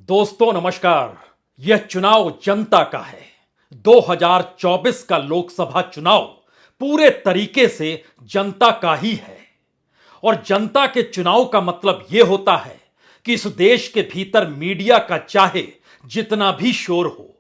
दोस्तों नमस्कार। यह चुनाव जनता का है। 2024 का लोकसभा चुनाव पूरे तरीके से जनता का ही है। और जनता के चुनाव का मतलब यह होता है कि इस देश के भीतर मीडिया का चाहे जितना भी शोर हो,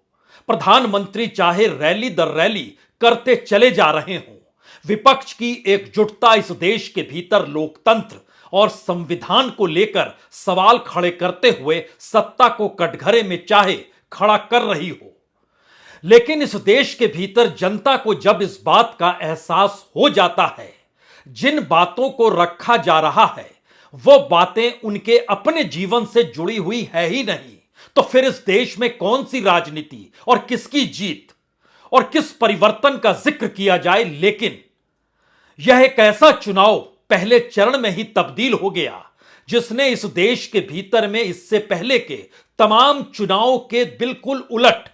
प्रधानमंत्री चाहे रैली दर रैली करते चले जा रहे हों, विपक्ष की एकजुटता इस देश के भीतर लोकतंत्र और संविधान को लेकर सवाल खड़े करते हुए सत्ता को कटघरे में चाहे खड़ा कर रही हो। लेकिन इस देश के भीतर जनता को जब इस बात का एहसास हो जाता है, जिन बातों को रखा जा रहा है वो बातें उनके अपने जीवन से जुड़ी हुई है ही नहीं, तो फिर इस देश में कौन सी राजनीति और किसकी जीत और किस परिवर्तन का जिक्र किया जाए। लेकिन यह एक ऐसा चुनाव पहले चरण में ही तब्दील हो गया जिसने इस देश के भीतर में इससे पहले के तमाम चुनावों के बिल्कुल उलट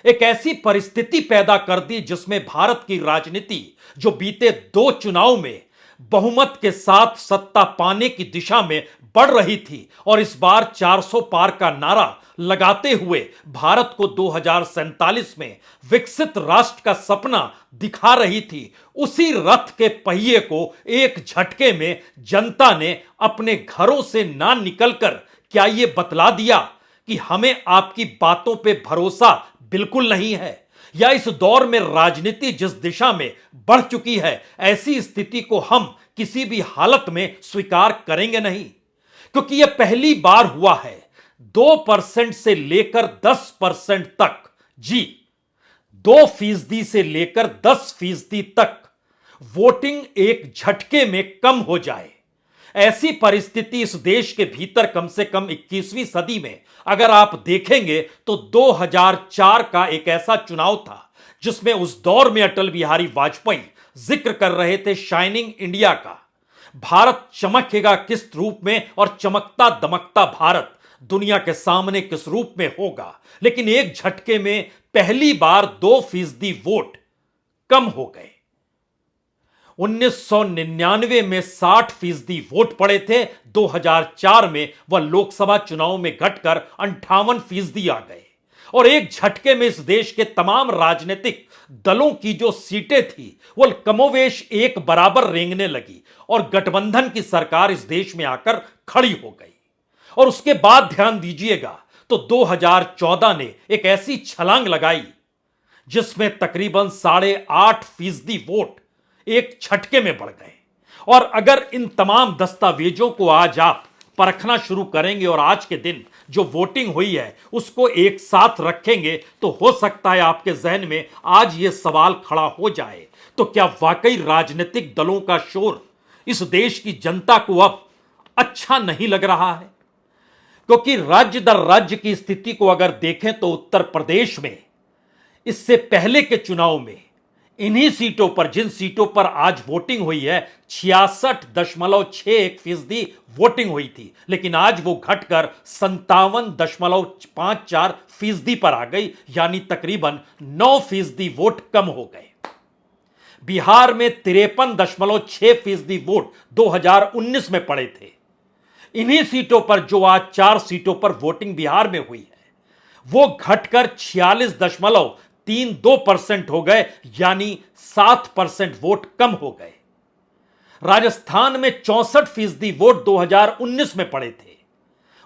एक ऐसी परिस्थिति पैदा कर दी जिसमें भारत की राजनीति, जो बीते दो चुनाव में बहुमत के साथ सत्ता पाने की दिशा में बढ़ रही थी और इस बार 400 पार का नारा लगाते हुए भारत को 2047 में विकसित राष्ट्र का सपना दिखा रही थी, उसी रथ के पहिए को एक झटके में जनता ने अपने घरों से ना निकलकर क्या यह बतला दिया कि हमें आपकी बातों पे भरोसा बिल्कुल नहीं है, या इस दौर में राजनीति जिस दिशा में बढ़ चुकी है ऐसी स्थिति को हम किसी भी हालत में स्वीकार करेंगे नहीं। क्योंकि यह पहली बार हुआ है 2% से लेकर 10% तक, जी 2% से लेकर 10% तक वोटिंग एक झटके में कम हो जाए। ऐसी परिस्थिति इस देश के भीतर कम से कम 21वीं सदी में अगर आप देखेंगे तो 2004 का एक ऐसा चुनाव था जिसमें उस दौर में अटल बिहारी वाजपेयी जिक्र कर रहे थे शाइनिंग इंडिया का। भारत चमकेगा किस रूप में और चमकता दमकता भारत दुनिया के सामने किस रूप में होगा। लेकिन एक झटके में पहली बार 2% वोट कम हो गए। 1999 में 60% वोट पड़े थे, 2004 में वह लोकसभा चुनाव में घटकर 58% आ गए और एक झटके में इस देश के तमाम राजनीतिक दलों की जो सीटें थी वो कमोवेश एक बराबर रेंगने लगी और गठबंधन की सरकार इस देश में आकर खड़ी हो गई। और उसके बाद ध्यान दीजिएगा तो 2014 ने एक ऐसी छलांग लगाई जिसमें तकरीबन 8.5% वोट एक झटके में बढ़ गए। और अगर इन तमाम दस्तावेजों को आज आप परखना शुरू करेंगे और आज के दिन जो वोटिंग हुई है उसको एक साथ रखेंगे तो हो सकता है आपके जहन में आज यह सवाल खड़ा हो जाए, तो क्या वाकई राजनीतिक दलों का शोर इस देश की जनता को अब अच्छा नहीं लग रहा है? क्योंकि राज्य दर राज्य की स्थिति को अगर देखें तो उत्तर प्रदेश में इससे पहले के चुनाव में इन्हीं सीटों पर, जिन सीटों पर आज वोटिंग हुई है, 66.61% वोटिंग हुई थी, लेकिन आज वो घटकर 57.54% पर आ गई, यानी तकरीबन 9% वोट कम हो गए। बिहार में 53.6% वोट 2019 में पड़े थे। इन्हीं सीटों पर जो आज 4 सीटों पर वोटिंग बिहार में हुई है वो घटकर 46.32% हो गए, यानी 7% वोट कम हो गए। राजस्थान में 64% वोट 2019 में पड़े थे,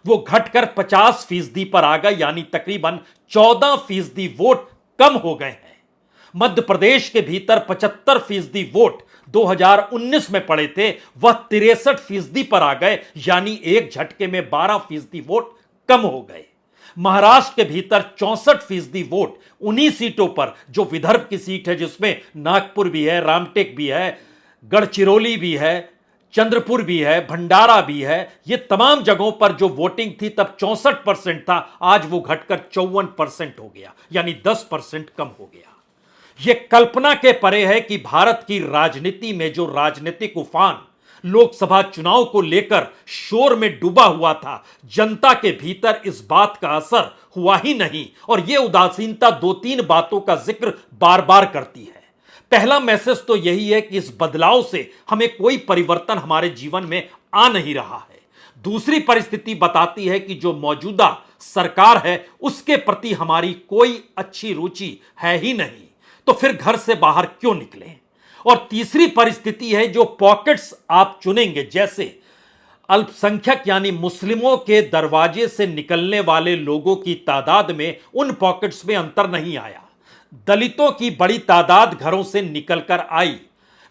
वो घटकर 50% पर आ गए, यानी तकरीबन 14% वोट कम हो गए हैं। मध्य प्रदेश के भीतर 75% वोट 2019 में पड़े थे, वह 63% पर आ गए, यानी एक झटके में 12% वोट कम हो गए। महाराष्ट्र के भीतर 64% वोट उन्हीं सीटों पर जो विदर्भ की सीट है, जिसमें नागपुर भी है, रामटेक भी है, गढ़चिरौली भी है, चंद्रपुर भी है, भंडारा भी है, ये तमाम जगहों पर जो वोटिंग थी तब 64% था, आज वो घटकर 54% हो गया, यानी 10% कम हो गया। यह कल्पना के परे है कि भारत की राजनीति में जो राजनीतिक उफान लोकसभा चुनाव को लेकर शोर में डूबा हुआ था, जनता के भीतर इस बात का असर हुआ ही नहीं। और यह उदासीनता 2-3 बातों का जिक्र बार बार करती है। पहला मैसेज तो यही है कि इस बदलाव से हमें कोई परिवर्तन हमारे जीवन में आ नहीं रहा है। दूसरी परिस्थिति बताती है कि जो मौजूदा सरकार है उसके प्रति हमारी कोई अच्छी रुचि है ही नहीं, तो फिर घर से बाहर क्यों निकलें। और तीसरी परिस्थिति है जो पॉकेट्स आप चुनेंगे, जैसे अल्पसंख्यक यानी मुस्लिमों के दरवाजे से निकलने वाले लोगों की तादाद में उन पॉकेट्स में अंतर नहीं आया। दलितों की बड़ी तादाद घरों से निकलकर आई,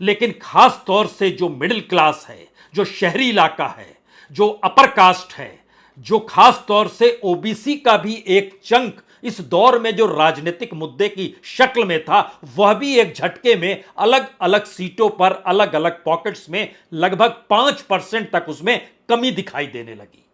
लेकिन खास तौर से जो मिडिल क्लास है, जो शहरी इलाका है, जो अपर कास्ट है, जो खास तौर से ओबीसी का भी एक चंक इस दौर में जो राजनीतिक मुद्दे की शक्ल में था, वह भी एक झटके में अलग अलग सीटों पर अलग अलग पॉकेट्स में लगभग 5% तक उसमें कमी दिखाई देने लगी।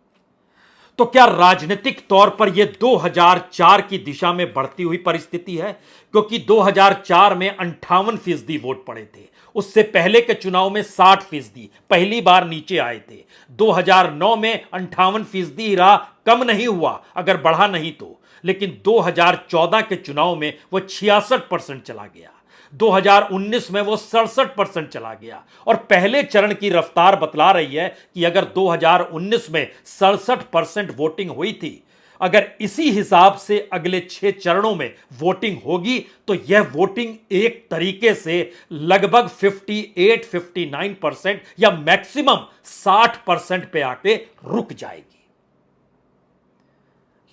तो क्या राजनीतिक तौर पर यह 2004 की दिशा में बढ़ती हुई परिस्थिति है? क्योंकि 2004 में 58% वोट पड़े थे, उससे पहले के चुनाव में 60% पहली बार नीचे आए थे। 2009 में 58% रहा, कम नहीं हुआ अगर बढ़ा नहीं तो, लेकिन 2014 के चुनाव में वह 66% चला गया, 2019 में वो 67% चला गया। और पहले चरण की रफ्तार बतला रही है कि अगर 2019 में 67% वोटिंग हुई थी, अगर इसी हिसाब से अगले 6 चरणों में वोटिंग होगी तो यह वोटिंग एक तरीके से लगभग 58-59% या मैक्सिमम 60% पे आके रुक जाएगी।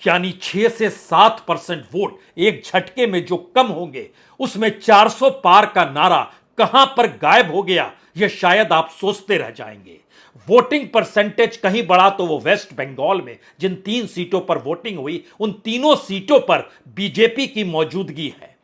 यानी 6 से 7% वोट एक झटके में जो कम होंगे, उसमें 400 पार का नारा कहां पर गायब हो गया, यह शायद आप सोचते रह जाएंगे। वोटिंग परसेंटेज कहीं बढ़ा तो वो वेस्ट बंगाल में जिन 3 सीटों पर वोटिंग हुई, उन तीनों सीटों पर बीजेपी की मौजूदगी है।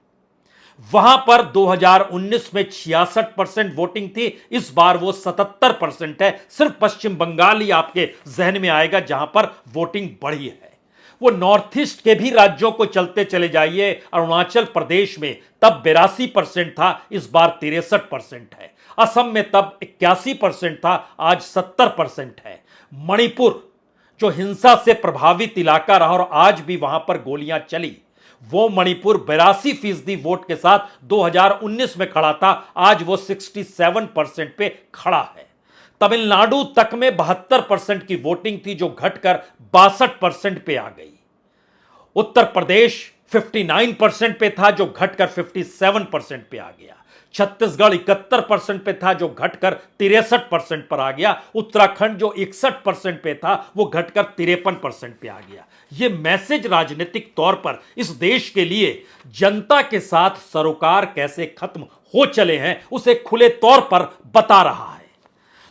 वहां पर 2019 में 66% वोटिंग थी, इस बार वो 77% है। सिर्फ पश्चिम बंगाल ही आपके जहन में आएगा जहां पर वोटिंग बढ़ी है। वो नॉर्थ ईस्ट के भी राज्यों को चलते चले जाइए, अरुणाचल प्रदेश में तब 82% था, इस बार 63% है। असम में तब 81% था, आज 70% है। मणिपुर जो हिंसा से प्रभावित इलाका रहा और आज भी वहां पर गोलियां चली, वो मणिपुर 82% वोट के साथ 2019 में खड़ा था, आज वो 67% पे खड़ा है। तमिलनाडु तक में 72% की वोटिंग थी जो घटकर 62% पे आ गई। उत्तर प्रदेश 59% पे था जो घटकर 57% पे आ गया। छत्तीसगढ़ 71% पे था जो घटकर 63% पर आ गया। उत्तराखंड जो 61% पे था वो घटकर 53% पे आ गया। ये मैसेज राजनीतिक तौर पर इस देश के लिए जनता के साथ सरोकार कैसे खत्म हो चले हैं उसे खुले तौर पर बता रहा है।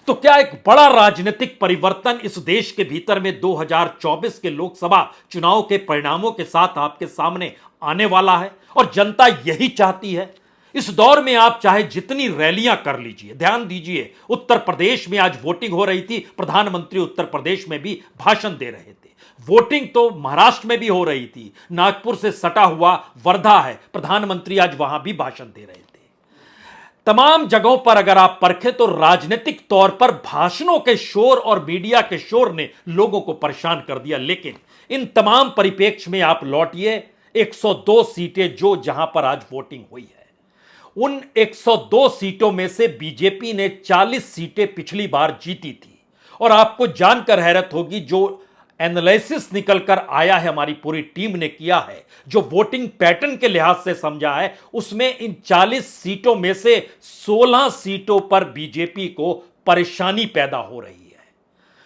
तो क्या एक बड़ा राजनीतिक परिवर्तन इस देश के भीतर में 2024 के लोकसभा चुनाव के परिणामों के साथ आपके सामने आने वाला है? और जनता यही चाहती है। इस दौर में आप चाहे जितनी रैलियां कर लीजिए, ध्यान दीजिए, उत्तर प्रदेश में आज वोटिंग हो रही थी, प्रधानमंत्री उत्तर प्रदेश में भी भाषण दे रहे थे। वोटिंग तो महाराष्ट्र में भी हो रही थी, नागपुर से सटा हुआ वर्धा है, प्रधानमंत्री आज वहां भी भाषण दे रहे थे। तमाम जगहों पर अगर आप परखें तो राजनीतिक तौर पर भाषणों के शोर और मीडिया के शोर ने लोगों को परेशान कर दिया। लेकिन इन तमाम परिप्रेक्ष्य में आप लौटिए 102 सीटें जो जहां पर आज वोटिंग हुई है, उन 102 सीटों में से बीजेपी ने 40 सीटें पिछली बार जीती थी। और आपको जानकर हैरत होगी, जो एनालिसिस निकलकर आया है, हमारी पूरी टीम ने किया है, जो वोटिंग पैटर्न के लिहाज से समझा है, उसमें इन 40 सीटों में से 16 सीटों पर बीजेपी को परेशानी पैदा हो रही है।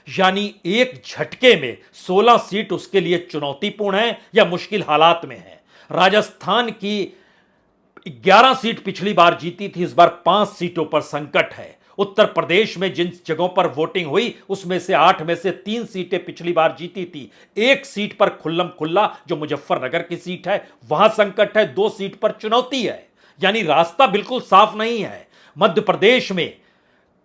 यानी एक झटके में 16 सीट उसके लिए चुनौतीपूर्ण है या मुश्किल हालात में है। राजस्थान की 11 सीट पिछली बार जीती थी, इस बार 5 सीटों पर संकट है। उत्तर प्रदेश में जिन जगहों पर वोटिंग हुई उसमें से 8 में से 3 सीटें पिछली बार जीती थी। एक सीट पर खुल्लम खुल्ला जो मुजफ्फरनगर की सीट है वहां संकट है, 2 सीट पर चुनौती है। यानी रास्ता बिल्कुल साफ नहीं है। मध्य प्रदेश में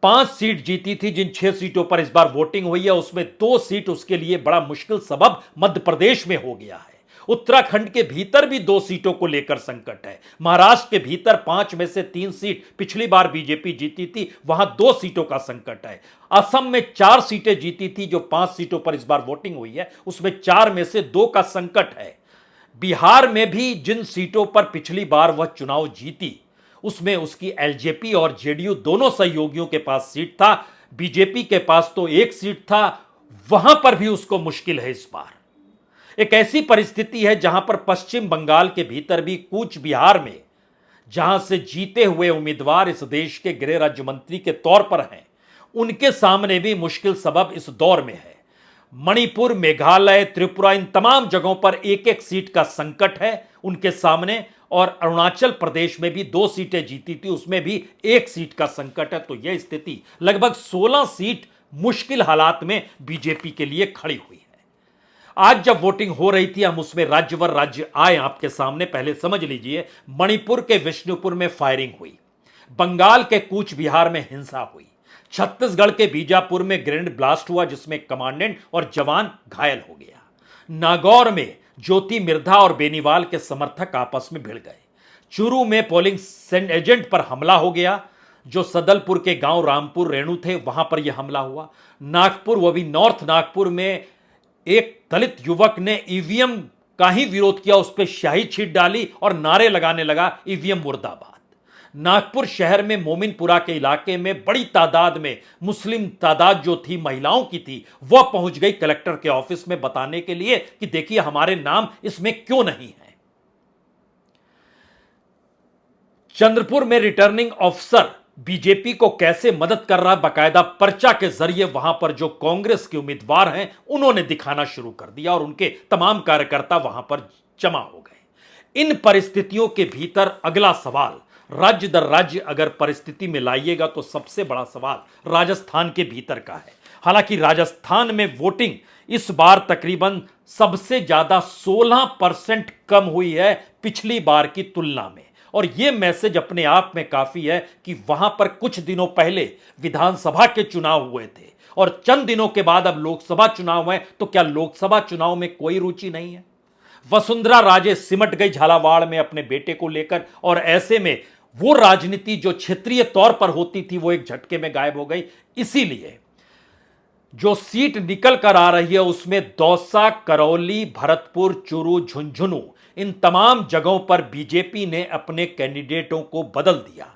5 सीट जीती थी, जिन 6 सीटों पर इस बार वोटिंग हुई है उसमें 2 सीट उसके लिए बड़ा मुश्किल सबब मध्य प्रदेश में हो गया है। उत्तराखंड के भीतर भी 2 सीटों को लेकर संकट है। महाराष्ट्र के भीतर 5 में से 3 सीट पिछली बार बीजेपी जीती थी, वहां 2 सीटों का संकट है। असम में 4 सीटें जीती थी, जो 5 सीटों पर इस बार वोटिंग हुई है उसमें 4 में से 2 का संकट है। बिहार में भी जिन सीटों पर पिछली बार वह चुनाव जीती उसमें उसकी एलजेपी और जेडीयू दोनों सहयोगियों के पास सीट था, बीजेपी के पास तो 1 सीट था, वहां पर भी उसको मुश्किल है इस बार। एक ऐसी परिस्थिति है जहां पर पश्चिम बंगाल के भीतर भी कूच बिहार में, जहां से जीते हुए उम्मीदवार इस देश के गृह राज्य मंत्री के तौर पर हैं, उनके सामने भी मुश्किल सबब इस दौर में है। मणिपुर, मेघालय, त्रिपुरा, इन तमाम जगहों पर एक एक सीट का संकट है उनके सामने, और अरुणाचल प्रदेश में भी 2 सीटें जीती थी, उसमें भी 1 सीट का संकट है। तो यह स्थिति लगभग 16 सीट मुश्किल हालात में बीजेपी के लिए खड़ी हुई है। आज जब वोटिंग हो रही थी, हम उसमें राज्यवर राज्य आए आपके सामने। पहले समझ लीजिए, मणिपुर के विष्णुपुर में फायरिंग हुई, बंगाल के कूच बिहार में हिंसा हुई, छत्तीसगढ़ के बीजापुर में ग्रेनेड ब्लास्ट हुआ जिसमें कमांडेंट और जवान घायल हो गया, नागौर में ज्योति मिर्धा और बेनीवाल के समर्थक आपस में भिड़ गए, चूरू में पोलिंग एजेंट पर हमला हो गया, जो सदलपुर के गांव रामपुर रेणु थे वहां पर यह हमला हुआ, नागपुर, वो भी नॉर्थ नागपुर में एक दलित युवक ने ईवीएम का ही विरोध किया, उस पर स्याही छीट डाली और नारे लगाने लगा, ईवीएम मुर्दाबाद। नागपुर शहर में मोमिनपुरा के इलाके में बड़ी तादाद में मुस्लिम तादाद जो थी, महिलाओं की थी, वह पहुंच गई कलेक्टर के ऑफिस में बताने के लिए कि देखिए हमारे नाम इसमें क्यों नहीं है। चंद्रपुर में रिटर्निंग ऑफिसर बीजेपी को कैसे मदद कर रहा, बकायदा पर्चा के जरिए वहां पर जो कांग्रेस के उम्मीदवार हैं उन्होंने दिखाना शुरू कर दिया और उनके तमाम कार्यकर्ता वहां पर जमा हो गए। इन परिस्थितियों के भीतर अगला सवाल, राज्य दर राज्य अगर परिस्थिति में लाइएगा तो सबसे बड़ा सवाल राजस्थान के भीतर का है। हालांकि राजस्थान में वोटिंग इस बार तकरीबन सबसे ज्यादा 16% कम हुई है पिछली बार की तुलना में, और यह मैसेज अपने आप में काफी है कि वहां पर कुछ दिनों पहले विधानसभा के चुनाव हुए थे और चंद दिनों के बाद अब लोकसभा चुनाव है, तो क्या लोकसभा चुनाव में कोई रुचि नहीं है? वसुंधरा राजे सिमट गई झालावाड़ में अपने बेटे को लेकर, और ऐसे में वो राजनीति जो क्षेत्रीय तौर पर होती थी वो एक झटके में गायब हो गई। इसीलिए जो सीट निकल कर आ रही है उसमें दौसा, करौली, भरतपुर, चूरू, झुंझुनू, इन तमाम जगहों पर बीजेपी ने अपने कैंडिडेटों को बदल दिया,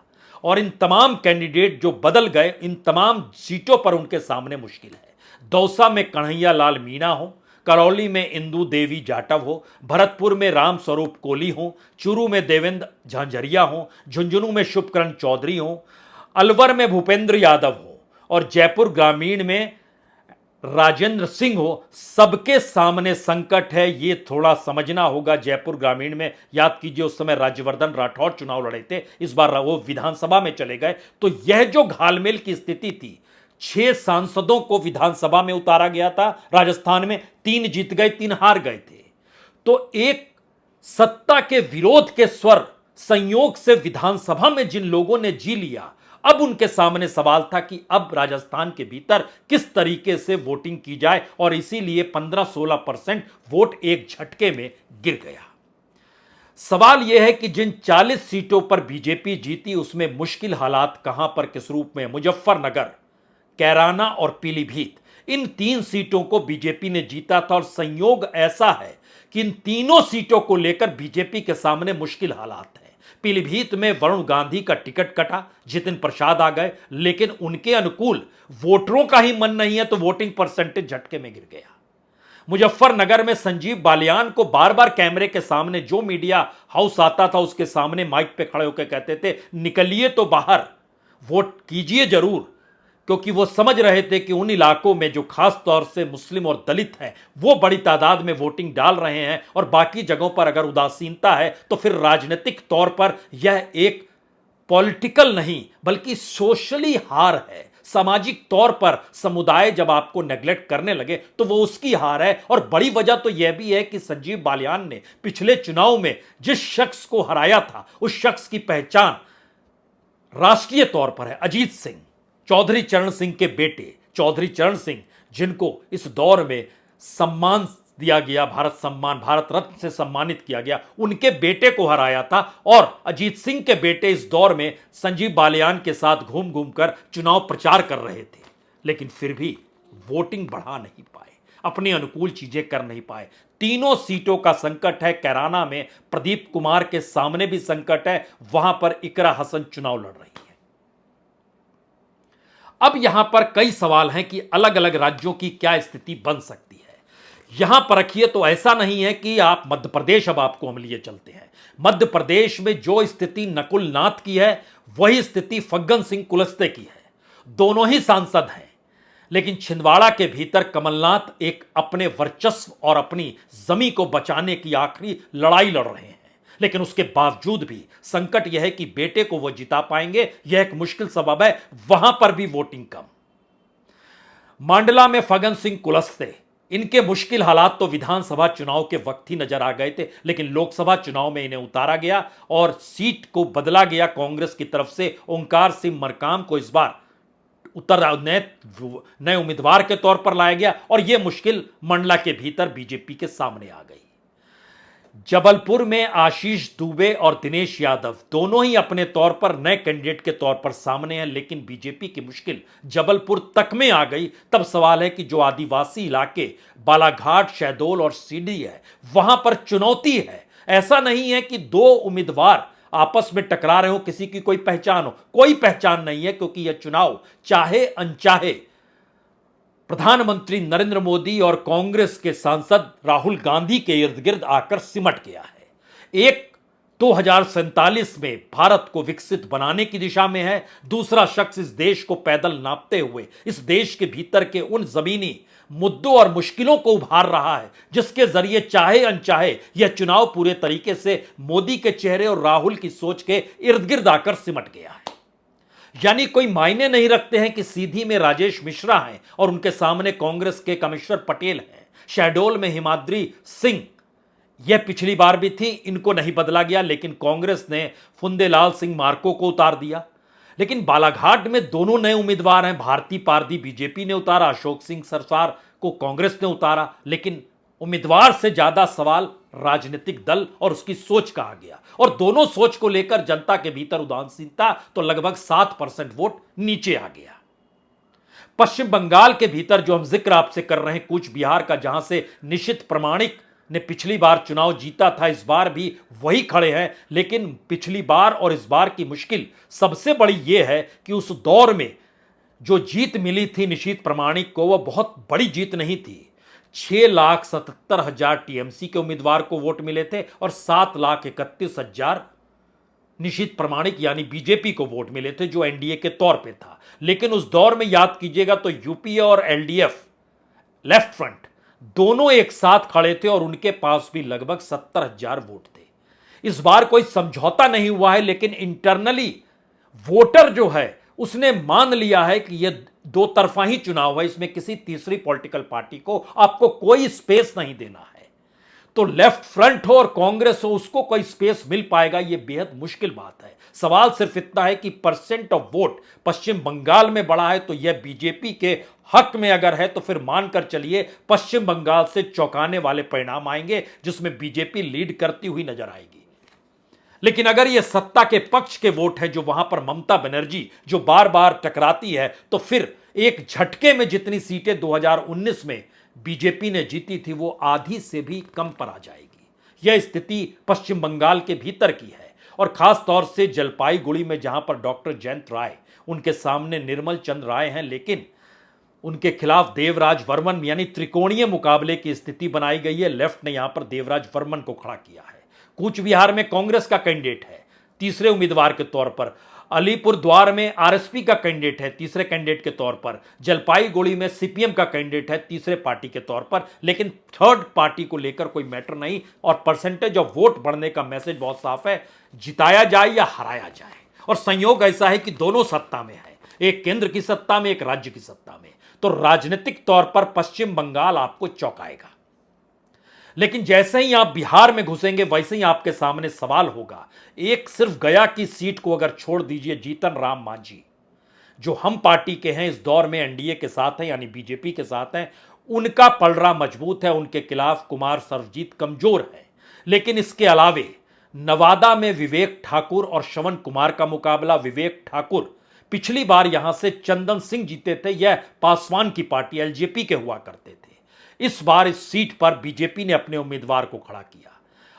और इन तमाम कैंडिडेट जो बदल गए, इन तमाम सीटों पर उनके सामने मुश्किल है। दौसा में कन्हैया लाल मीणा हो, करौली में इंदू देवी जाटव हो, भरतपुर में राम स्वरूप कोली हो, चूरू में देवेंद्र झांझरिया हो, झुंझुनू में शुभकरण चौधरी हो, अलवर में भूपेंद्र यादव हो, और जयपुर ग्रामीण में राजेंद्र सिंह हो। सबके सामने संकट है, ये थोड़ा समझना होगा। जयपुर ग्रामीण में याद कीजिए उस समय राज्यवर्धन राठौड़ चुनाव लड़े थे, इस बार वो विधानसभा में चले गए। तो यह जो घालमेल की स्थिति थी, 6 सांसदों को विधानसभा में उतारा गया था राजस्थान में, 3 जीत गए, 3 हार गए थे। तो एक सत्ता के विरोध के स्वर संयोग से विधानसभा में जिन लोगों ने जी लिया, अब उनके सामने सवाल था कि अब राजस्थान के भीतर किस तरीके से वोटिंग की जाए, और इसीलिए 15-16% वोट एक झटके में गिर गया। सवाल यह है कि जिन 40 सीटों पर बीजेपी जीती उसमें मुश्किल हालात कहां पर किस रूप में? मुजफ्फरनगर, कैराना और पीलीभीत, इन 3 सीटों को बीजेपी ने जीता था, और संयोग ऐसा है कि इन तीनों सीटों को लेकर बीजेपी के सामने मुश्किल हालात है। पीलीभीत में वरुण गांधी का टिकट कटा, जितिन प्रसाद आ गए, लेकिन उनके अनुकूल वोटरों का ही मन नहीं है, तो वोटिंग परसेंटेज झटके में गिर गया। मुजफ्फरनगर में संजीव बालियान को बार बार कैमरे के सामने, जो मीडिया हाउस आता था उसके सामने माइक पे खड़े होकर कहते थे निकलिए तो बाहर, वोट कीजिए जरूर, क्योंकि वो समझ रहे थे कि उन इलाकों में जो खास तौर से मुस्लिम और दलित हैं वो बड़ी तादाद में वोटिंग डाल रहे हैं, और बाकी जगहों पर अगर उदासीनता है तो फिर राजनीतिक तौर पर यह एक पॉलिटिकल नहीं बल्कि सोशली हार है। सामाजिक तौर पर समुदाय जब आपको नेग्लेक्ट करने लगे तो वो उसकी हार है। और बड़ी वजह तो यह भी है कि संजीव बालियान ने पिछले चुनाव में जिस शख्स को हराया था उस शख्स की पहचान राष्ट्रीय तौर पर है, अजीत सिंह, चौधरी चरण सिंह के बेटे चौधरी चरण सिंह, जिनको इस दौर में सम्मान दिया गया, भारत सम्मान, भारत रत्न से सम्मानित किया गया, उनके बेटे को हराया था। और अजीत सिंह के बेटे इस दौर में संजीव बालियान के साथ घूम घूम कर चुनाव प्रचार कर रहे थे, लेकिन फिर भी वोटिंग बढ़ा नहीं पाए, अपने अनुकूल चीजें कर नहीं पाए। तीनों सीटों का संकट है। कैराना में प्रदीप कुमार के सामने भी संकट है, वहां पर इकरा हसन चुनाव लड़ रही है। अब यहां पर कई सवाल हैं कि अलग अलग राज्यों की क्या स्थिति बन सकती है। यहां पर रखिए तो ऐसा नहीं है कि आप मध्य प्रदेश, अब आपको हम लिए चलते हैं। मध्य प्रदेश में जो स्थिति नकुल नाथ की है वही स्थिति फग्गन सिंह कुलस्ते की है। दोनों ही सांसद हैं, लेकिन छिंदवाड़ा के भीतर कमलनाथ एक अपने वर्चस्व और अपनी जमी को बचाने की आखिरी लड़ाई लड़ रहे हैं। लेकिन उसके बावजूद भी संकट यह है कि बेटे को वो जिता पाएंगे, यह एक मुश्किल सबब है। वहां पर भी वोटिंग कम। मांडला में फग्गन सिंह कुलस्ते, इनके मुश्किल हालात तो विधानसभा चुनाव के वक्त ही नजर आ गए थे, लेकिन लोकसभा चुनाव में इन्हें उतारा गया और सीट को बदला गया। कांग्रेस की तरफ से ओंकार सिंह मरकाम को इस बार नए उम्मीदवार के तौर पर लाया गया और यह मुश्किल मंडला के भीतर बीजेपी के सामने आ गई। जबलपुर में आशीष दुबे और दिनेश यादव दोनों ही अपने तौर पर नए कैंडिडेट के तौर पर सामने हैं, लेकिन बीजेपी की मुश्किल जबलपुर तक में आ गई। तब सवाल है कि जो आदिवासी इलाके बालाघाट, शहडोल और सीडी है, वहां पर चुनौती है। ऐसा नहीं है कि दो उम्मीदवार आपस में टकरा रहे हो, किसी की कोई पहचान हो, कोई पहचान नहीं है, क्योंकि यह चुनाव चाहे अनचाहे प्रधानमंत्री नरेंद्र मोदी और कांग्रेस के सांसद राहुल गांधी के इर्द गिर्द आकर सिमट गया है। एक 2047 में भारत को विकसित बनाने की दिशा में है, दूसरा शख्स इस देश को पैदल नापते हुए इस देश के भीतर के उन जमीनी मुद्दों और मुश्किलों को उभार रहा है, जिसके जरिए चाहे अनचाहे यह चुनाव पूरे तरीके से मोदी के चेहरे और राहुल की सोच के इर्द गिर्द आकर सिमट गया है। यानी कोई मायने नहीं रखते हैं कि सीधी में राजेश मिश्रा हैं और उनके सामने कांग्रेस के कमिश्नर पटेल हैं। शहडोल में हिमाद्री सिंह, यह पिछली बार भी थी, इनको नहीं बदला गया, लेकिन कांग्रेस ने फुंदेलाल सिंह मार्को को उतार दिया। लेकिन बालाघाट में दोनों नए उम्मीदवार हैं। भारती पारदी बीजेपी ने उतारा, अशोक सिंह सरसार को कांग्रेस ने उतारा, लेकिन उम्मीदवार से ज्यादा सवाल राजनीतिक दल और उसकी सोच का आ गया और दोनों सोच को लेकर जनता के भीतर उदासीनता, तो लगभग 7% वोट नीचे आ गया। पश्चिम बंगाल के भीतर जो हम जिक्र आपसे कर रहे हैं कूच बिहार का, जहां से निशित प्रामाणिक ने पिछली बार चुनाव जीता था, इस बार भी वही खड़े हैं। लेकिन पिछली बार और इस बार की मुश्किल सबसे बड़ी यह है कि उस दौर में जो जीत मिली थी निशित प्रामाणिक को, वह बहुत बड़ी जीत नहीं थी। 6,77,000 टीएमसी के उम्मीदवार को वोट मिले थे और 7,31,000 निशित प्रामाणिक यानी बीजेपी को वोट मिले थे, जो एनडीए के तौर पे था। लेकिन उस दौर में याद कीजिएगा तो यूपीए और एलडीएफ, लेफ्ट फ्रंट, दोनों एक साथ खड़े थे और उनके पास भी लगभग 70,000 वोट थे। इस बार कोई समझौता नहीं हुआ है, लेकिन इंटरनली वोटर जो है उसने मान लिया है कि यह दो तरफा ही चुनाव है, इसमें किसी तीसरी पॉलिटिकल पार्टी को आपको कोई स्पेस नहीं देना है। तो लेफ्ट फ्रंट हो और कांग्रेस हो, उसको कोई स्पेस मिल पाएगा, यह बेहद मुश्किल बात है। सवाल सिर्फ इतना है कि परसेंट ऑफ वोट पश्चिम बंगाल में बढ़ा है, तो यह बीजेपी के हक में अगर है तो फिर मानकर चलिए पश्चिम बंगाल से चौंकाने वाले परिणाम आएंगे, जिसमें बीजेपी लीड करती हुई नजर आएगी। लेकिन अगर यह सत्ता के पक्ष के वोट हैं, जो वहां पर ममता बनर्जी जो बार बार टकराती है, तो फिर एक झटके में जितनी सीटें 2019 में बीजेपी ने जीती थी, वो आधी से भी कम पर आ जाएगी। यह स्थिति पश्चिम बंगाल के भीतर की है और खास तौर से जलपाईगुड़ी में, जहां पर डॉक्टर जयंत राय, उनके सामने निर्मल चंद्र राय हैं, लेकिन उनके खिलाफ देवराज वर्मन, यानी त्रिकोणीय मुकाबले की स्थिति बनाई गई है। लेफ्ट ने यहां पर देवराज वर्मन को खड़ा किया है। कूच बिहार में कांग्रेस का कैंडिडेट है तीसरे उम्मीदवार के तौर पर। अलीपुर द्वार में आरएसपी का कैंडिडेट है तीसरे कैंडिडेट के तौर पर। जलपाईगुड़ी में सीपीएम का कैंडिडेट है तीसरे पार्टी के तौर पर। लेकिन थर्ड पार्टी को लेकर कोई मैटर नहीं और परसेंटेज ऑफ वोट बढ़ने का मैसेज बहुत साफ है, जिताया जाए या हराया जाए। और संयोग ऐसा है कि दोनों सत्ता में है, एक केंद्र की सत्ता में, एक राज्य की सत्ता में। तो राजनीतिक तौर पर पश्चिम बंगाल आपको चौंकाएगा। लेकिन जैसे ही आप बिहार में घुसेंगे, वैसे ही आपके सामने सवाल होगा। एक सिर्फ गया की सीट को अगर छोड़ दीजिए, जीतन राम मांझी जो हम पार्टी के हैं, इस दौर में एनडीए के साथ हैं, यानी बीजेपी के साथ हैं, उनका पलड़ा मजबूत है, उनके खिलाफ कुमार सर्वजीत कमजोर है। लेकिन इसके अलावे नवादा में विवेक ठाकुर और श्रवण कुमार का मुकाबला। विवेक ठाकुर पिछली बार यहां से चंदन सिंह जीते थे, यह पासवान की पार्टी एलजेपी के हुआ करते थे। इस बार इस सीट पर बीजेपी ने अपने उम्मीदवार को खड़ा किया।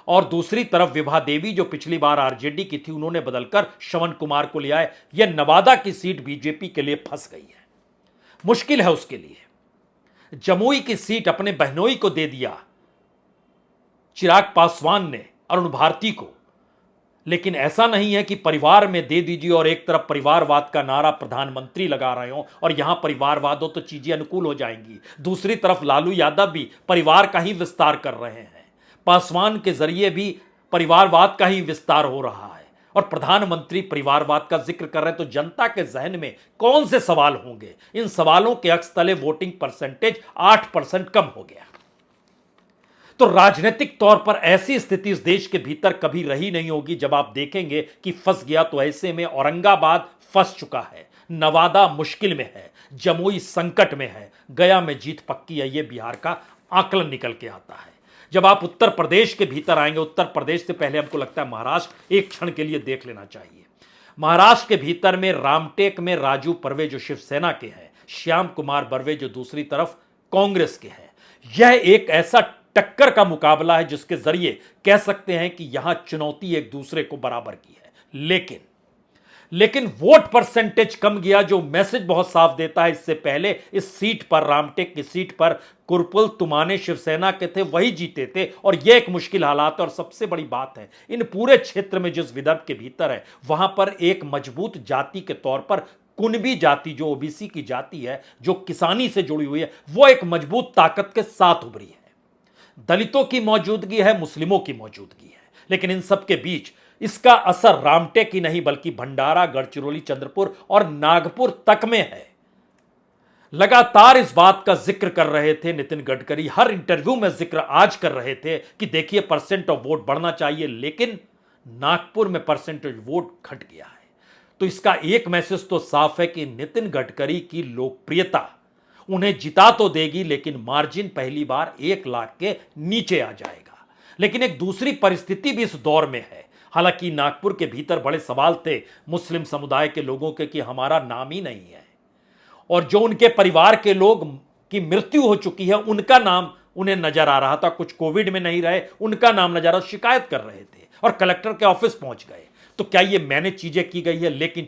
और दूसरी तरफ विभा देवी जो पिछली बार आरजेडी की थी, उन्होंने बदलकर श्रवण कुमार को लिया है। यह नवादा की सीट बीजेपी के लिए फंस गई है, मुश्किल है उसके लिए। जमुई की सीट अपने बहनोई को दे दिया चिराग पासवान ने अरुण भारती को। लेकिन ऐसा नहीं है कि परिवार में दे दीजिए और एक तरफ परिवारवाद का नारा प्रधानमंत्री लगा रहे हो और यहां परिवारवाद हो तो चीजें अनुकूल हो जाएंगी। दूसरी तरफ लालू यादव भी परिवार का ही विस्तार कर रहे हैं, पासवान के जरिए भी परिवारवाद का ही विस्तार हो रहा है और प्रधानमंत्री परिवारवाद का जिक्र कर रहे हैं। तो जनता के जहन में कौन से सवाल होंगे? इन सवालों के अक्स तले वोटिंग परसेंटेज 8% कम हो गया। तो राजनीतिक तौर पर ऐसी स्थिति इस देश के भीतर कभी रही नहीं होगी जब आप देखेंगे कि फंस गया। तो ऐसे में औरंगाबाद फंस चुका है, नवादा मुश्किल में है, जमुई संकट में है, गया में जीत पक्की है। यह बिहार का आकलन निकल के आता है। जब आप उत्तर प्रदेश के भीतर आएंगे, उत्तर प्रदेश से पहले हमको लगता है महाराष्ट्र एक क्षण के लिए देख लेना चाहिए। महाराष्ट्र के भीतर में रामटेक में राजू पर्वे जो शिवसेना के हैं, श्याम कुमार बर्वे जो दूसरी तरफ कांग्रेस के हैं। यह एक ऐसा टक्कर का मुकाबला है जिसके जरिए कह सकते हैं कि यहां चुनौती एक दूसरे को बराबर की है। लेकिन वोट परसेंटेज कम गया, जो मैसेज बहुत साफ देता है। इससे पहले इस सीट पर, रामटेक की सीट पर कुरपुल तुमाने शिवसेना के थे, वही जीते थे और यह एक मुश्किल हालात है। और सबसे बड़ी बात है, इन पूरे क्षेत्र में जिस विदर्भ के भीतर है वहां पर एक मजबूत जाति के तौर पर कुनबी जाति, जो ओबीसी की जाति है, जो किसानी से जुड़ी हुई है, वो एक मजबूत ताकत के साथ उभरी है। दलितों की मौजूदगी है, मुस्लिमों की मौजूदगी है, लेकिन इन सब के बीच इसका असर रामटेक ही नहीं बल्कि भंडारा, गढ़चिरौली, चंद्रपुर और नागपुर तक में है। लगातार इस बात का जिक्र कर रहे थे नितिन गडकरी, हर इंटरव्यू में जिक्र आज कर रहे थे कि देखिए परसेंट ऑफ वोट बढ़ना चाहिए, लेकिन नागपुर में परसेंटेज वोट घट गया है। तो इसका एक मैसेज तो साफ है कि नितिन गडकरी की लोकप्रियता उन्हें जिता तो देगी, लेकिन मार्जिन पहली बार 1 लाख के नीचे आ जाएगा। लेकिन एक दूसरी परिस्थिति भी इस दौर में है। हालांकि नागपुर के भीतर बड़े सवाल थे मुस्लिम समुदाय के लोगों के कि हमारा नाम ही नहीं है, और जो उनके परिवार के लोग की मृत्यु हो चुकी है उनका नाम उन्हें नजर आ रहा था, कुछ कोविड में नहीं रहे, उनका नाम नजर आ रहा, शिकायत कर रहे थे और कलेक्टर के ऑफिस पहुंच गए। तो क्या ये मैंने चीजें की गई है? लेकिन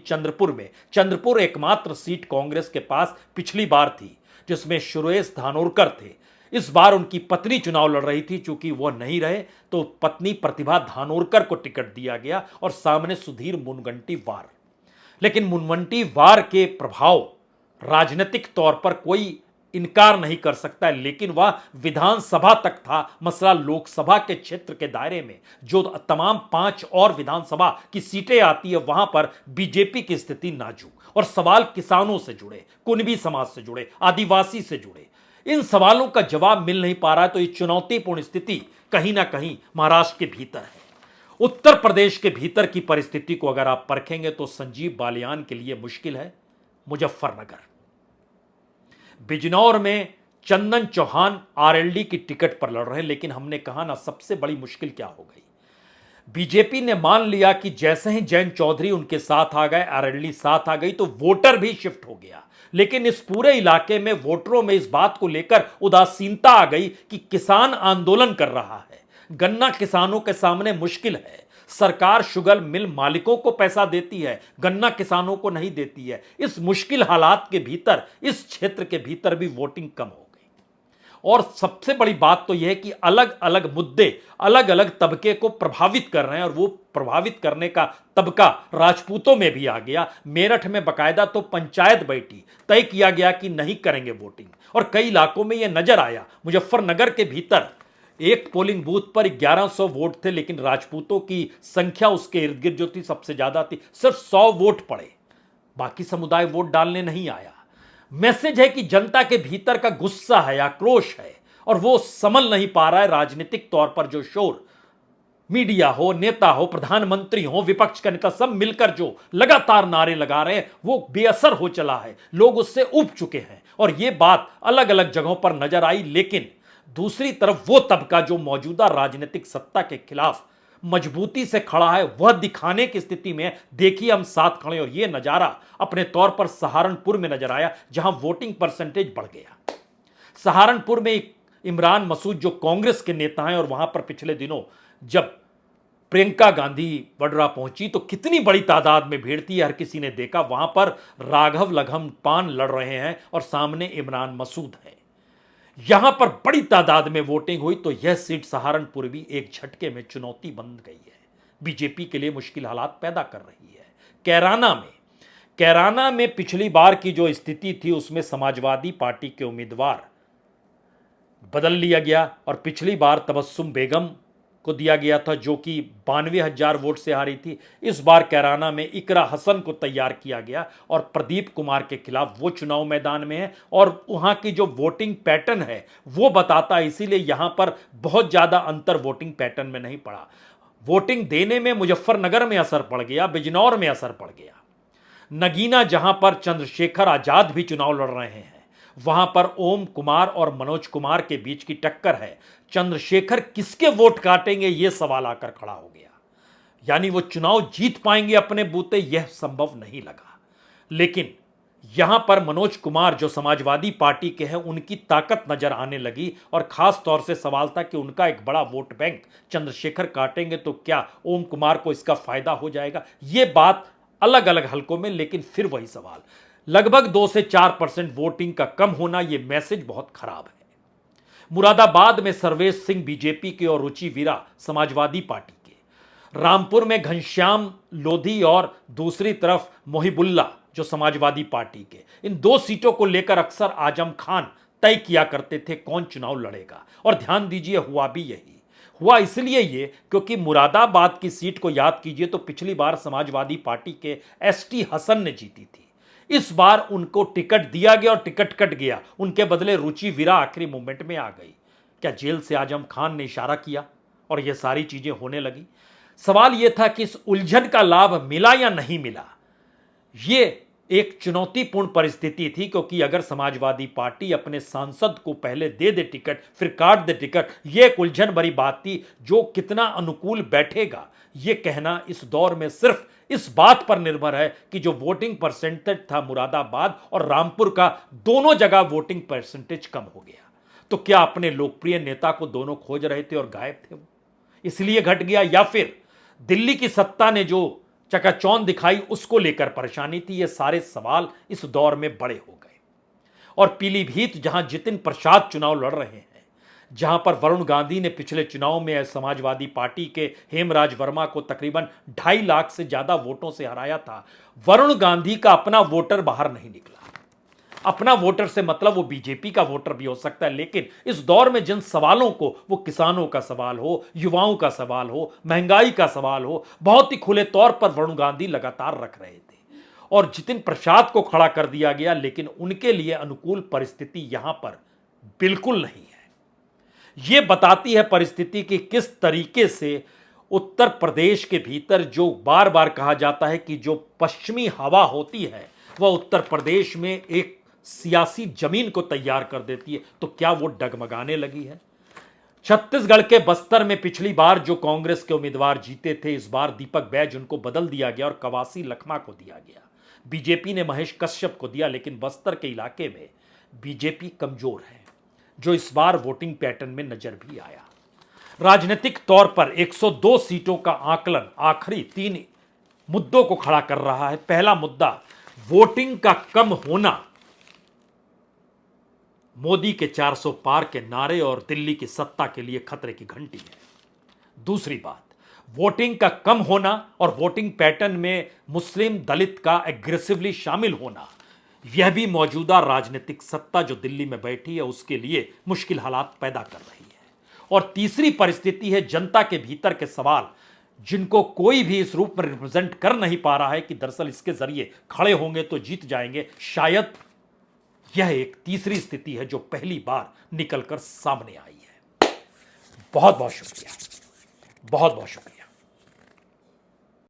चंद्रपुर एकमात्र सीट कांग्रेस के पास पिछली बार थी जिसमें सुरेश धानोरकर थे। इस बार उनकी पत्नी चुनाव लड़ रही थी, चूंकि वह नहीं रहे तो पत्नी प्रतिभा धानोरकर को टिकट दिया गया और सामने सुधीर मुनगंटीवार। लेकिन मुनगंटीवार के प्रभाव राजनीतिक तौर पर कोई इनकार नहीं कर सकता है, लेकिन वह विधानसभा तक था। मसला लोकसभा के क्षेत्र के दायरे में जो तमाम 5 और विधानसभा की सीटें आती है वहां पर बीजेपी की स्थिति नाजुक, और सवाल किसानों से जुड़े, कुनबी समाज से जुड़े, आदिवासी से जुड़े, इन सवालों का जवाब मिल नहीं पा रहा है। तो ये चुनौतीपूर्ण स्थिति कहीं ना कहीं महाराष्ट्र के भीतर है। उत्तर प्रदेश के भीतर की परिस्थिति को अगर आप परखेंगे तो संजीव बालियान के लिए मुश्किल है। मुजफ्फरनगर, बिजनौर में चंदन चौहान आरएलडी की टिकट पर लड़ रहे हैं, लेकिन हमने कहा ना सबसे बड़ी मुश्किल क्या हो गई। बीजेपी ने मान लिया कि जैसे ही जैन चौधरी उनके साथ आ गए, आरएलडी साथ आ गई, तो वोटर भी शिफ्ट हो गया। लेकिन इस पूरे इलाके में वोटरों में इस बात को लेकर उदासीनता आ गई कि किसान आंदोलन कर रहा है, गन्ना किसानों के सामने मुश्किल है, सरकार शुगर मिल मालिकों को पैसा देती है, गन्ना किसानों को नहीं देती है। इस मुश्किल हालात के भीतर इस क्षेत्र के भीतर भी वोटिंग कम हो गई। और सबसे बड़ी बात तो यह है कि अलग अलग मुद्दे अलग अलग तबके को प्रभावित कर रहे हैं, और वो प्रभावित करने का तबका राजपूतों में भी आ गया। मेरठ में बकायदा तो पंचायत बैठी, तय किया गया कि नहीं करेंगे वोटिंग, और कई इलाकों में यह नजर आया। मुजफ्फरनगर के भीतर एक पोलिंग बूथ पर 1100 वोट थे, लेकिन राजपूतों की संख्या उसके इर्द गिर्द जो थी सबसे ज्यादा थी, सिर्फ 100 वोट पड़े, बाकी समुदाय वोट डालने नहीं आया। मैसेज है कि जनता के भीतर का गुस्सा है, आक्रोश है, और वो संभल नहीं पा रहा है। राजनीतिक तौर पर जो शोर, मीडिया हो, नेता हो, प्रधानमंत्री हो, विपक्ष का नेता, सब मिलकर जो लगातार नारे लगा रहे हैं वो बेअसर हो चला है। लोग उससे उब चुके हैं, और ये बात अलग अलग जगहों पर नजर आई। लेकिन दूसरी तरफ वो तबका जो मौजूदा राजनीतिक सत्ता के खिलाफ मजबूती से खड़ा है, वह दिखाने की स्थिति में देखिए हम साथ खड़े। और यह नजारा अपने तौर पर सहारनपुर में नजर आया, जहां वोटिंग परसेंटेज बढ़ गया। सहारनपुर में इमरान मसूद जो कांग्रेस के नेता हैं, और वहां पर पिछले दिनों जब प्रियंका गांधी वड्रा पहुंची तो कितनी बड़ी तादाद में भीड़ थी, हर किसी ने देखा। वहां पर राघव लखन पान लड़ रहे हैं और सामने इमरान मसूद है। यहां पर बड़ी तादाद में वोटिंग हुई तो यह सीट सहारनपुर भी एक झटके में चुनौती बन गई है, बीजेपी के लिए मुश्किल हालात पैदा कर रही है। कैराना में पिछली बार की जो स्थिति थी उसमें समाजवादी पार्टी के उम्मीदवार बदल लिया गया और पिछली बार तबस्सुम बेगम को दिया गया था जो कि 92,000 वोट से हारी थी। इस बार कैराना में इकरा हसन को तैयार किया गया और प्रदीप कुमार के खिलाफ वो चुनाव मैदान में है और वहां की जो वोटिंग पैटर्न है वो बताता है, इसीलिए यहां पर बहुत ज्यादा अंतर वोटिंग पैटर्न में नहीं पड़ा। वोटिंग देने में मुजफ्फरनगर में असर पड़ गया, बिजनौर में असर पड़ गया, नगीना जहां पर चंद्रशेखर आजाद भी चुनाव लड़ रहे हैं वहां पर ओम कुमार और मनोज कुमार के बीच की टक्कर है। चंद्रशेखर किसके वोट काटेंगे यह सवाल आकर खड़ा हो गया, यानी वो चुनाव जीत पाएंगे अपने बूते, यह संभव नहीं लगा। लेकिन यहां पर मनोज कुमार जो समाजवादी पार्टी के हैं उनकी ताकत नजर आने लगी और खास तौर से सवाल था कि उनका एक बड़ा वोट बैंक चंद्रशेखर काटेंगे तो क्या ओम कुमार को इसका फायदा हो जाएगा। यह बात अलग अलग हलकों में, लेकिन फिर वही सवाल, लगभग 2 से 4% वोटिंग का कम होना यह मैसेज बहुत खराब है। मुरादाबाद में सर्वेश सिंह बीजेपी के और रुचि वीरा समाजवादी पार्टी के, रामपुर में घनश्याम लोधी और दूसरी तरफ मोहिबुल्ला जो समाजवादी पार्टी के, इन 2 सीटों को लेकर अक्सर आजम खान तय किया करते थे कौन चुनाव लड़ेगा और ध्यान दीजिए हुआ भी यही। हुआ इसलिए ये क्योंकि मुरादाबाद की सीट को याद कीजिए तो पिछली बार समाजवादी पार्टी के एसटी हसन ने जीती थी। इस बार उनको टिकट दिया गया और टिकट कट गया, उनके बदले रुचि वीरा आखिरी मोमेंट में आ गई। क्या जेल से आजम खान ने इशारा किया और यह सारी चीजें होने लगी। सवाल यह था कि इस उलझन का लाभ मिला या नहीं मिला। यह एक चुनौतीपूर्ण परिस्थिति थी क्योंकि अगर समाजवादी पार्टी अपने सांसद को पहले दे दे टिकट फिर काट दे टिकट, यह एक उलझन भरी बात थी। जो कितना अनुकूल बैठेगा यह कहना इस दौर में सिर्फ इस बात पर निर्भर है कि जो वोटिंग परसेंटेज था मुरादाबाद और रामपुर का, दोनों जगह वोटिंग परसेंटेज कम हो गया। तो क्या अपने लोकप्रिय नेता को दोनों खोज रहे थे और गायब थे वो, इसलिए घट गया, या फिर दिल्ली की सत्ता ने जो चकाचौंध दिखाई उसको लेकर परेशानी थी। ये सारे सवाल इस दौर में बड़े हो गए। और पीलीभीत जहां जितिन प्रसाद चुनाव लड़ रहे हैं, जहां पर वरुण गांधी ने पिछले चुनाव में समाजवादी पार्टी के हेमराज वर्मा को तकरीबन 2.5 लाख से ज्यादा वोटों से हराया था, वरुण गांधी का अपना वोटर बाहर नहीं निकला। अपना वोटर से मतलब वो बीजेपी का वोटर भी हो सकता है, लेकिन इस दौर में जिन सवालों को, वो किसानों का सवाल हो, युवाओं का सवाल हो, महंगाई का सवाल हो, बहुत ही खुले तौर पर वरुण गांधी लगातार रख रहे थे और जितिन प्रसाद को खड़ा कर दिया गया। लेकिन उनके लिए अनुकूल परिस्थिति यहां पर बिल्कुल नहीं है। यह बताती है परिस्थिति कि किस तरीके से उत्तर प्रदेश के भीतर जो बार बार कहा जाता है कि जो पश्चिमी हवा होती है वह उत्तर प्रदेश में एक सियासी जमीन को तैयार कर देती है, तो क्या वो डगमगाने लगी है। छत्तीसगढ़ के बस्तर में पिछली बार जो कांग्रेस के उम्मीदवार जीते थे, इस बार दीपक बैज उनको बदल दिया गया और कवासी लखमा को दिया गया। बीजेपी ने महेश कश्यप को दिया, लेकिन बस्तर के इलाके में बीजेपी कमजोर है, जो इस बार वोटिंग पैटर्न में नजर भी आया। राजनीतिक तौर पर 102 सीटों का आकलन आखिरी 3 मुद्दों को खड़ा कर रहा है। पहला मुद्दा वोटिंग का कम होना, मोदी के 400 पार के नारे और दिल्ली की सत्ता के लिए खतरे की घंटी है। दूसरी बात, वोटिंग का कम होना और वोटिंग पैटर्न में मुस्लिम दलित का एग्रेसिवली शामिल होना, यह भी मौजूदा राजनीतिक सत्ता जो दिल्ली में बैठी है उसके लिए मुश्किल हालात पैदा कर रही है। और तीसरी परिस्थिति है जनता के भीतर के सवाल, जिनको कोई भी इस रूप में रिप्रेजेंट कर नहीं पा रहा है कि दरअसल इसके जरिए खड़े होंगे तो जीत जाएंगे। शायद यह एक तीसरी स्थिति है जो पहली बार निकलकर सामने आई है। बहुत बहुत शुक्रिया, बहुत बहुत शुक्रिया।